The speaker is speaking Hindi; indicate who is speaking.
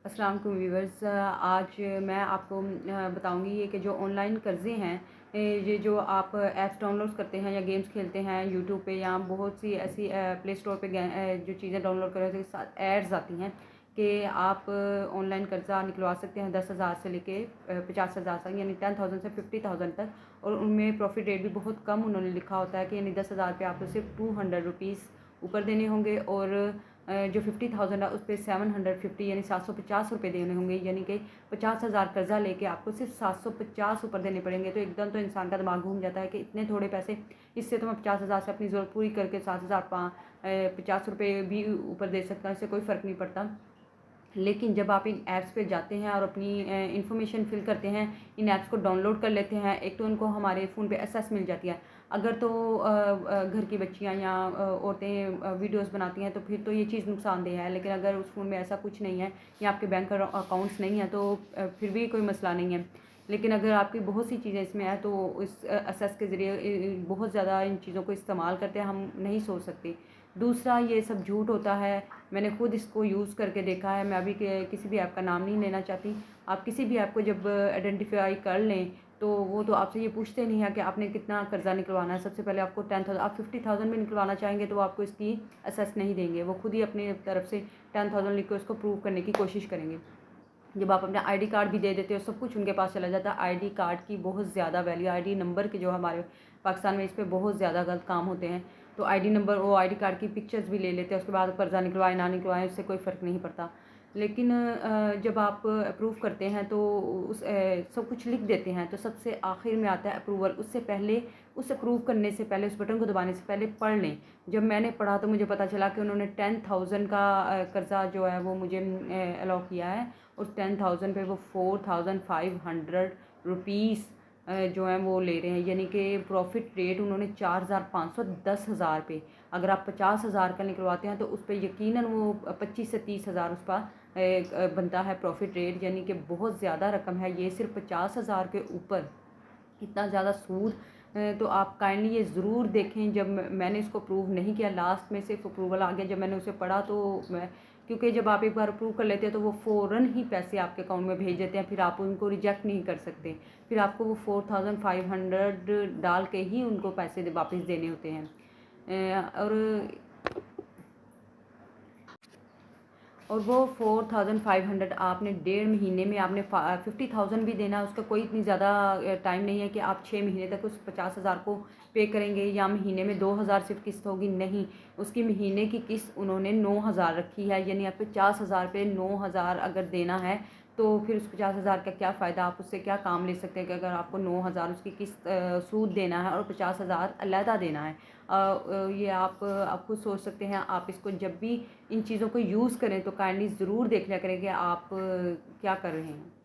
Speaker 1: अस्सलाम वालेकुम व्यूअर्स। आज मैं आपको बताऊंगी ये कि जो ऑनलाइन कर्ज़े हैं, ये जो आप ऐप्स डाउनलोड करते हैं या गेम्स खेलते हैं यूट्यूब पे या बहुत सी ऐसी प्ले स्टोर पे जो चीज़ें डाउनलोड कर रहे थे एड्स आती हैं कि आप ऑनलाइन कर्ज़ा निकलवा सकते हैं 10,000 से लेके 50,000 तक, यानी 10,000 से 50,000 तक। और उनमें प्रॉफिट रेट भी बहुत कम उन्होंने लिखा होता है कि यानी 10,000 पे आपको सिर्फ 200 रुपीज़ ऊपर देने होंगे और जो 50,000 है उस पर 750 यानी 750 रुपये देने होंगे, यानी कि 50,000 कर्जा लेके आपको सिर्फ 750 ऊपर देने पड़ेंगे। तो एकदम तो इंसान का दिमाग घूम जाता है कि इतने थोड़े पैसे, इससे तो मैं 50,000 से अपनी ज़रूरत पूरी करके 7,050 रुपये भी ऊपर दे सकता हूँ, इससे कोई फ़र्क नहीं पड़ता। लेकिन जब आप इन ऐप्स पे जाते हैं और अपनी इन्फॉर्मेशन फिल करते हैं, इन ऐप्स को डाउनलोड कर लेते हैं, एक तो उनको हमारे फ़ोन पे एक्सेस मिल जाती है। अगर तो घर की बच्चियां या औरतें वीडियोस बनाती हैं तो फिर तो ये चीज़ नुकसानदेह है। लेकिन अगर उस फ़ोन में ऐसा कुछ नहीं है या आपके बैंक अकाउंट्स नहीं है तो फिर भी कोई मसला नहीं है। लेकिन अगर आपकी बहुत सी चीज़ें इसमें है तो इस एक्सेस के ज़रिए बहुत ज़्यादा इन चीज़ों को इस्तेमाल करते हैं, हम नहीं सोच सकते। दूसरा, ये सब झूठ होता है। मैंने खुद इसको यूज़ करके देखा है। मैं अभी के किसी भी ऐप का नाम नहीं लेना चाहती। आप किसी भी ऐप को जब आइडेंटिफाई कर लें तो वो तो आपसे ये पूछते नहीं है कि आपने कितना कर्जा निकलवाना है। सबसे पहले आपको 10,000, आप 50,000 भी निकलवाना चाहेंगे तो आपको इसकी असेस नहीं देंगे। वो खुद ही अपनी तरफ से 10,000 लिख के उसको प्रूव करने की कोशिश करेंगे। जब आप अपना आईडी कार्ड भी दे देते हो, सब कुछ उनके पास चला जाता है। आईडी कार्ड की बहुत ज़्यादा वैल्यू, आईडी नंबर के जो हमारे पाकिस्तान में इस पे बहुत ज़्यादा गलत काम होते हैं। तो आईडी नंबर, वो आईडी कार्ड की पिक्चर्स भी ले लेते हैं, उसके बाद कर्जा निकलवाए ना निकलवाएं उससे कोई फ़र्क नहीं पड़ता। लेकिन जब आप अप्रूव करते हैं तो उस सब कुछ लिख देते हैं, तो सबसे आखिर में आता है अप्रूवल। उससे पहले, उस अप्रूव करने से पहले, उस बटन को दबाने से पहले पढ़ लें। जब मैंने पढ़ा तो मुझे पता चला कि उन्होंने 10,000 का कर्जा जो है वो मुझे अलाउ किया है। उस 10,000 पे वो 4,500 रुपीज़ जो हैं वो ले रहे हैं, यानी कि प्रॉफिट रेट उन्होंने 4,500 10,000 पे। अगर आप 50,000 का निकलवाते हैं तो उस पर यकीनन वो 25 से 30,000 उस पर बनता है प्रॉफिट रेट, यानी कि बहुत ज़्यादा रकम है ये सिर्फ 50,000 के ऊपर इतना ज़्यादा सूद। तो आप काइंडली ये ज़रूर देखें। जब मैंने इसको अप्रूव नहीं किया, लास्ट में सिर्फ अप्रूवल आ गया जब मैंने उसे पढ़ा, तो मैं, क्योंकि जब आप एक बार अप्रूव कर लेते हैं तो वो फ़ौरन ही पैसे आपके अकाउंट में भेज देते हैं, फिर आप उनको रिजेक्ट नहीं कर सकते। फिर आपको वो 4,500 डाल के ही उनको पैसे वापस देने होते हैं। और वो 4,500 आपने 1.5 महीने में आपने 50,000 भी देना, उसका कोई इतनी ज़्यादा टाइम नहीं है कि आप 6 महीने तक उस 50,000 को पे करेंगे या महीने में 2,000 सिर्फ किस्त होगी। नहीं, उसकी महीने की किस्त उन्होंने 9,000 रखी है, यानी आप 50,000 पे 9,000 अगर देना है तो फिर उस 50,000 का क्या फ़ायदा, आप उससे क्या काम ले सकते हैं कि अगर आपको 9,000 उसकी किस्त सूद देना है और 50,000 अलहदा देना है। ये आप खुद सोच सकते हैं। आप इसको जब भी इन चीज़ों को यूज़ करें तो काइंडली ज़रूर देख लिया करें कि आप क्या कर रहे हैं।